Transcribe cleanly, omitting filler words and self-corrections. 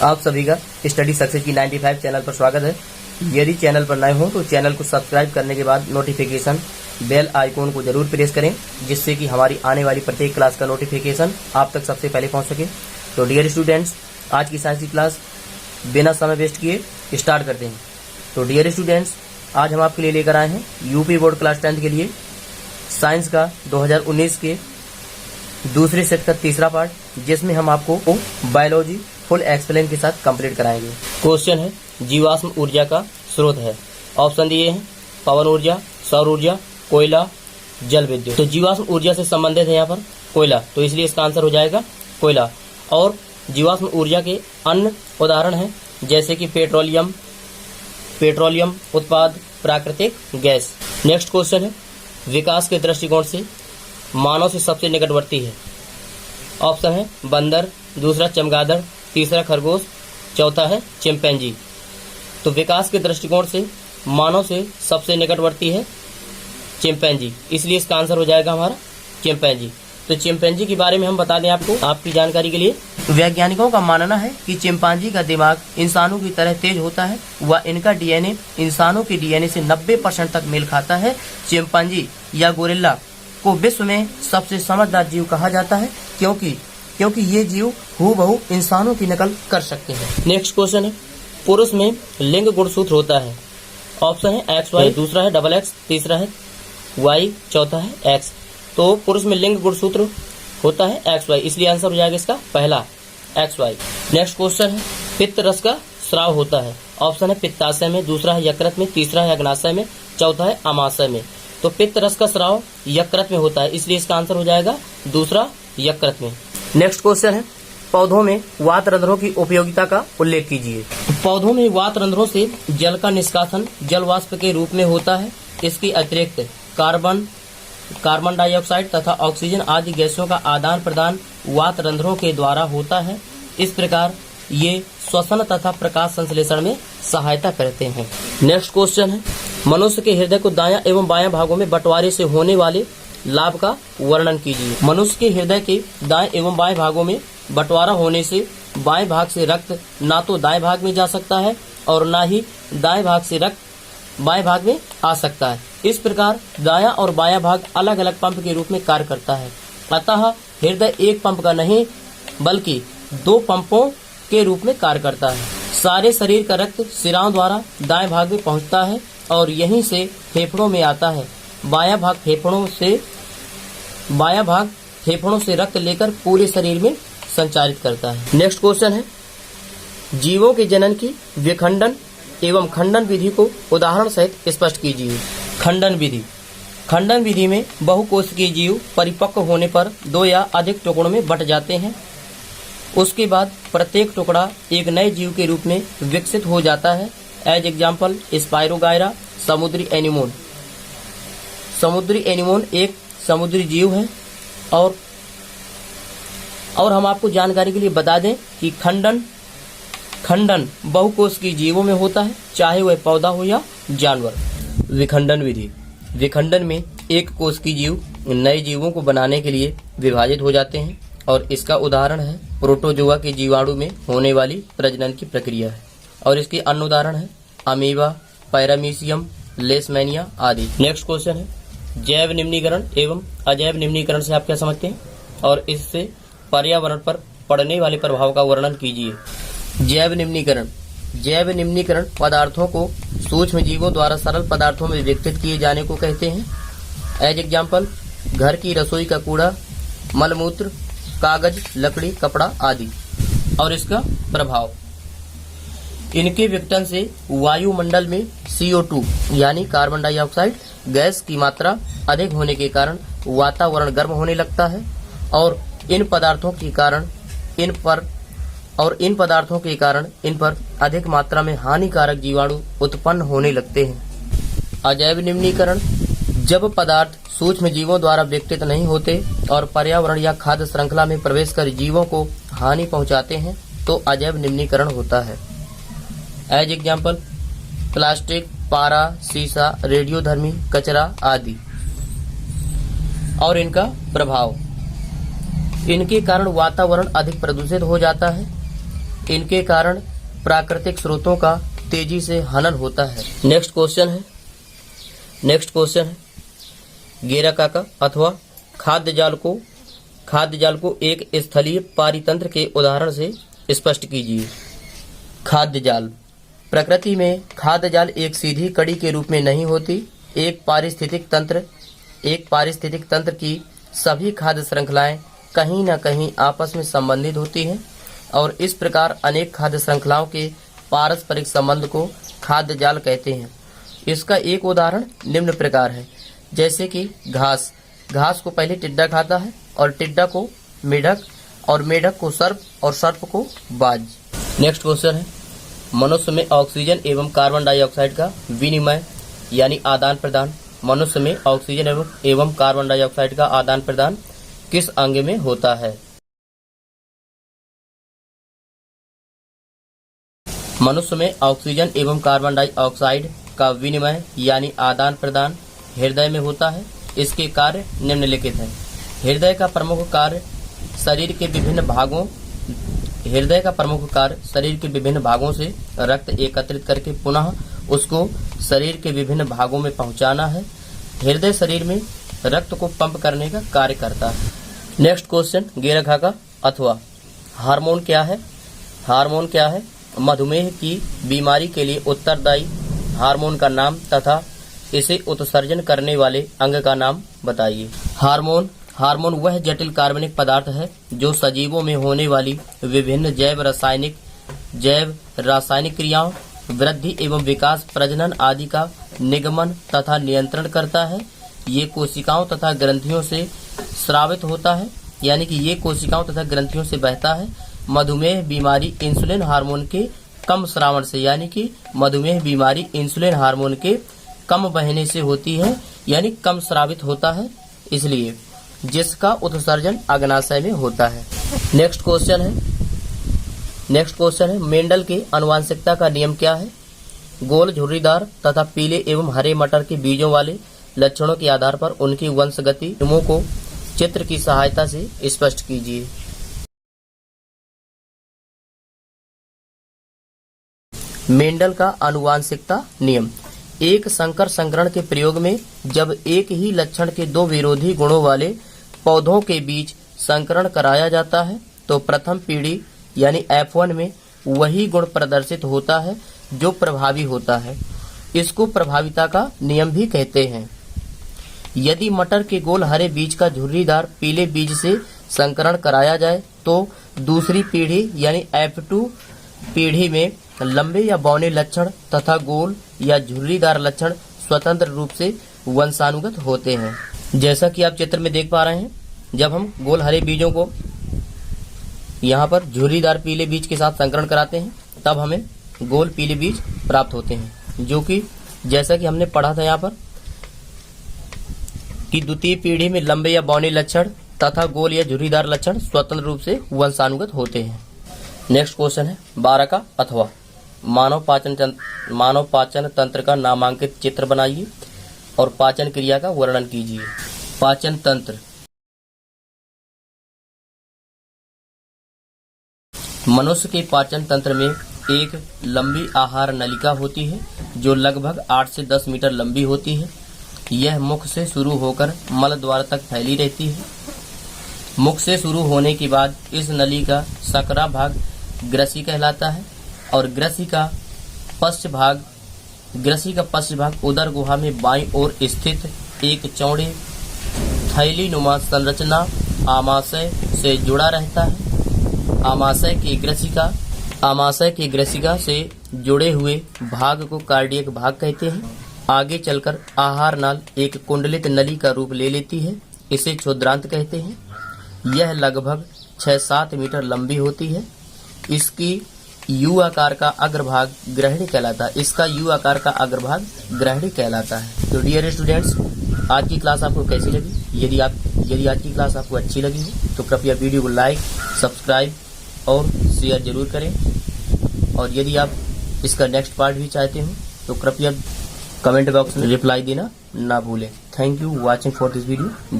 आप सभी का स्टडी सक्सेस की 95 चैनल पर स्वागत है। यदि चैनल पर नए हो तो चैनल को सब्सक्राइब करने के बाद नोटिफिकेशन बेल आइकॉन को जरूर प्रेस करें, जिससे कि हमारी आने वाली प्रत्येक क्लास का नोटिफिकेशन आप तक सबसे पहले पहुंच सके। तो डियर स्टूडेंट्स, आज की साइंस की क्लास बिना समय वेस्ट किए स्टार्ट करते हैं। तो डियर स्टूडेंट्स, आज हम आपके लिए लेकर आए हैं यूपी बोर्ड क्लास 10 के लिए साइंस का 2019 के दूसरे सेट का तीसरा पार्ट, जिसमें हम आपको बायोलॉजी फुल एक्सप्लेन के साथ कंप्लीट कराएंगे। क्वेश्चन है, जीवाश्म ऊर्जा का स्रोत है। ऑप्शन दिए हैं पवन ऊर्जा, सौर ऊर्जा, कोयला, जल विद्युत। तो जीवाश्म ऊर्जा से संबंधित है यहाँ पर कोयला, तो इसलिए इसका आंसर हो जाएगा कोयला। और जीवाश्म ऊर्जा के अन्य उदाहरण हैं जैसे कि पेट्रोलियम उत्पाद, प्राकृतिक गैस। नेक्स्ट क्वेश्चन है, विकास के दृष्टिकोण से मानव से सबसे निकटवर्ती है। ऑप्शन है बंदर, दूसरा चमगादड़, तीसरा खरगोश, चौथा है चिंपैंजी। तो विकास के दृष्टिकोण से मानव से सबसे निकटवर्ती है चिंपैंजी, इसलिए इसका आंसर हो जाएगा हमारा चिंपैंजी। तो चिंपैंजी के बारे में हम बता दें आपको, आपकी जानकारी के लिए। वैज्ञानिकों का मानना है कि चिंपैंजी का दिमाग इंसानों की तरह तेज होता है व इनका डीएनए इंसानों के डीएनए से 90% तक मेल खाता है। चिंपैंजी या गोरिल्ला को विश्व में सबसे समझदार जीव कहा जाता है, क्योंकि ये जीव हूबहू इंसानों की नकल कर सकते हैं। नेक्स्ट क्वेश्चन है, पुरुष में लिंग गुणसूत्र होता है। ऑप्शन है XY, दूसरा है XX, तीसरा है Y, चौथा है X। तो पुरुष में लिंग गुणसूत्र होता है XY, इसलिए आंसर हो जाएगा इसका पहला XY। नेक्स्ट क्वेश्चन है, पित्त रस का स्राव होता है। ऑप्शन है पित्ताशय में, दूसरा है यकृत में, तीसरा है अग्नाशय में, चौथा है अमाशय में। तो पित्त रस का स्राव यकृत में होता है, इसलिए इसका आंसर हो जाएगा दूसरा यकृत में। नेक्स्ट क्वेश्चन है, पौधों में वात रंध्रों की उपयोगिता का उल्लेख कीजिए। पौधों में वात रंध्रों से जल का निष्कासन जल वाष्प के रूप में होता है। इसके अतिरिक्त कार्बन डाइऑक्साइड तथा ऑक्सीजन आदि गैसों का आदान प्रदान वात रंध्रों के द्वारा होता है। इस प्रकार ये श्वसन तथा प्रकाश संश्लेषण में सहायता करते हैं। नेक्स्ट क्वेश्चन है, मनुष्य के हृदय को दायां एवं बायां भागों में बंटवारे से होने वाले लाभ का वर्णन कीजिए। मनुष्य के हृदय के दाएं एवं बाएं भागों में बंटवारा होने से बाएं भाग से रक्त ना तो दाएं भाग में जा सकता है और ना ही दाएं भाग से रक्त बाएं भाग में आ सकता है। इस प्रकार दायां और बायां भाग अलग अलग पंप के रूप में कार्य करता है। अतः हृदय एक पंप का नहीं बल्कि दो पंपों के रूप में कार्य करता है। सारे शरीर का रक्त सिराओं द्वारा दाएं भाग में पहुंचता है और यहीं से फेफड़ों में आता है। बायां भाग फेफड़ों से रक्त लेकर पूरे शरीर में संचारित करता है। नेक्स्ट क्वेश्चन है, जीवों के जनन की विखंडन एवं खंडन विधि को उदाहरण सहित स्पष्ट कीजिए। खंडन विधि में बहुकोशिकीय जीव परिपक्व होने पर 2 या अधिक टुकड़ों में बंट जाते हैं। उसके बाद प्रत्येक टुकड़ा एक नए जीव के रूप में विकसित हो जाता है। एज एग्जाम्पल स्पायरोगायरा, समुद्री एनीमोन एक समुद्री जीव है। और हम आपको जानकारी के लिए बता दें कि खंडन बहुकोशिकीय जीवों में होता है, चाहे वह पौधा हो या जानवर। विखंडन विधि, विखंडन में एक कोशिकीय जीव नए जीवों को बनाने के लिए विभाजित हो जाते हैं और इसका उदाहरण है प्रोटोजोआ के जीवाणु में होने वाली प्रजनन की प्रक्रिया है। और इसके अन्य उदाहरण है अमीबा, पैरामीशियम, लेशमैनिया आदि। नेक्स्ट क्वेश्चन है, जैव निम्नीकरण एवं अजैव निम्नीकरण से आप क्या समझते हैं और इससे पर्यावरण पर पड़ने वाले प्रभाव का वर्णन कीजिए। जैव निम्नीकरण पदार्थों को सूक्ष्म जीवों द्वारा सरल पदार्थों में विकसित किए जाने को कहते हैं। एज एग्जाम्पल घर की रसोई का कूड़ा, मलमूत्र, कागज, लकड़ी, कपड़ा आदि। और इसका प्रभाव, इनके विघटन से वायुमंडल में CO2 यानी कार्बन डाइऑक्साइड गैस की मात्रा अधिक होने के कारण वातावरण गर्म होने लगता है और इन पदार्थों के कारण इन पर अधिक मात्रा में हानिकारक जीवाणु उत्पन्न होने लगते हैं। अजैव निम्नीकरण, जब पदार्थ सूक्ष्म जीवों द्वारा विकसित नहीं होते और पर्यावरण या खाद्य श्रृंखला में प्रवेश कर जीवों को हानि पहुंचाते हैं तो अजैव निम्नीकरण होता है। एज एग्जाम्पल प्लास्टिक, पारा, शीशा, रेडियोधर्मी कचरा आदि। और इनका प्रभाव, इनके कारण वातावरण अधिक प्रदूषित हो जाता है। इनके कारण प्राकृतिक स्रोतों का तेजी से हनन होता है। नेक्स्ट क्वेश्चन है गेराकाका अथवा खाद्य जाल को एक स्थलीय पारितंत्र के उदाहरण से स्पष्ट कीजिए। खाद्य जाल। प्रकृति में खाद्य जाल एक सीधी कड़ी के रूप में नहीं होती। एक पारिस्थितिक तंत्र की सभी खाद्य श्रृंखलाएं कहीं न कहीं आपस में संबंधित होती हैं और इस प्रकार अनेक खाद्य श्रृंखलाओं के पारस्परिक संबंध को खाद्य जाल कहते हैं। इसका एक उदाहरण निम्न प्रकार है, जैसे कि घास को पहले टिड्डा खाता है और टिड्डा को मेढक और मेढक को सर्प और सर्प को बाज। नेक्स्ट क्वेश्चन है मनुष्य में ऑक्सीजन एवं कार्बन डाइऑक्साइड का विनिमय यानी आदान प्रदान। मनुष्य में ऑक्सीजन एवं कार्बन डाइऑक्साइड का आदान प्रदान किस अंग में होता है? मनुष्य में ऑक्सीजन एवं कार्बन डाइऑक्साइड का विनिमय यानी आदान प्रदान हृदय में होता है। इसके कार्य निम्नलिखित हैं। हृदय का प्रमुख कार्य शरीर के विभिन्न भागों से रक्त एकत्रित करके पुनः उसको शरीर के विभिन्न भागों में पहुंचाना है। हृदय शरीर में रक्त को पंप करने का कार्य करता है। नेक्स्ट क्वेश्चन गेराकाका अथवा हार्मोन क्या है? हार्मोन क्या है? मधुमेह की बीमारी के लिए उत्तरदायी हार्मोन का नाम तथा इसे उत्सर्जन करने वाले अंग का नाम बताइए। हार्मोन वह जटिल कार्बनिक पदार्थ है जो सजीवों में होने वाली विभिन्न जैव रासायनिक क्रियाओं, वृद्धि एवं विकास, प्रजनन आदि का निगमन तथा नियंत्रण करता है। ये कोशिकाओं तथा ग्रंथियों से स्रावित होता है, यानी कि ये कोशिकाओं तथा ग्रंथियों से बहता है। मधुमेह बीमारी इंसुलिन हार्मोन के कम स्रावण से, यानी कि मधुमेह बीमारी इंसुलिन हार्मोन के कम बहने से होती है, यानी कम स्रावित होता है, इसलिए जिसका उत्सर्जन अग्नाशय में होता है। नेक्स्ट क्वेश्चन है मेंडल के आनुवंशिकता का नियम क्या है? गोल, झुर्रीदार तथा पीले एवं हरे मटर के बीजों वाले लक्षणों के आधार पर उनकी वंशगति नियमों को चित्र की सहायता से स्पष्ट कीजिए। मेंडल का आनुवंशिकता नियम। एक संकर संकरण के प्रयोग में जब एक ही लक्षण के दो विरोधी गुणों वाले पौधों के बीच संकरण कराया जाता है तो प्रथम पीढ़ी यानी F1 में वही गुण प्रदर्शित होता है जो प्रभावी होता है। इसको प्रभाविता का नियम भी कहते हैं। यदि मटर के गोल हरे बीज का झुर्रीदार पीले बीज से संकरण कराया जाए तो दूसरी पीढ़ी यानी F2 पीढ़ी में लंबे या बौने लक्षण तथा गोल या झुर्रीदार लक्षण स्वतंत्र रूप से वंशानुगत होते हैं। जैसा कि आप चित्र में देख पा रहे हैं, जब हम गोल हरे बीजों को यहाँ पर झुर्रीदार पीले बीज के साथ संकरण कराते हैं तब हमें गोल पीले बीज प्राप्त होते हैं, जो कि जैसा कि हमने पढ़ा था यहाँ पर कि द्वितीय पीढ़ी में लंबे या बौने लक्षण तथा गोल या झुर्रीदार लक्षण स्वतंत्र रूप से वंशानुगत होते हैं। नेक्स्ट क्वेश्चन है 12 का अथवा मानव पाचन तंत्र का नामांकित चित्र बनाइए और पाचन क्रिया का वर्णन कीजिए। पाचन तंत्र। मनुष्य के पाचन तंत्र में एक लंबी आहार नलिका होती है जो लगभग 8 से 10 मीटर लंबी होती है। यह मुख से शुरू होकर मल द्वार तक फैली रहती है। मुख से शुरू होने के बाद इस नली का सकरा भाग ग्रसी कहलाता है और ग्रसी का पश्च भाग उदर गुहा में बाईं ओर स्थित एक चौड़े थैली नुमा संरचना आमाशय से जुड़ा रहता है। आमाशय के ग्रसिका से जुड़े हुए भाग को कार्डियक भाग कहते हैं। आगे चलकर आहार नाल एक कुंडलित नली का रूप ले लेती है, इसे क्षुद्रांत कहते हैं। यह लगभग 6-7 मीटर लंबी होती है। इसकी यू आकार का अग्रभाग ग्रहणी कहलाता है। तो डियर स्टूडेंट्स, आज की क्लास आपको कैसी लगी? यदि आज की क्लास आपको अच्छी लगी हो तो कृपया वीडियो को लाइक, सब्सक्राइब और शेयर जरूर करें। और यदि आप इसका नेक्स्ट पार्ट भी चाहते हो तो कृपया कमेंट बॉक्स में रिप्लाई देना ना भूलें। Thank you watching for this video.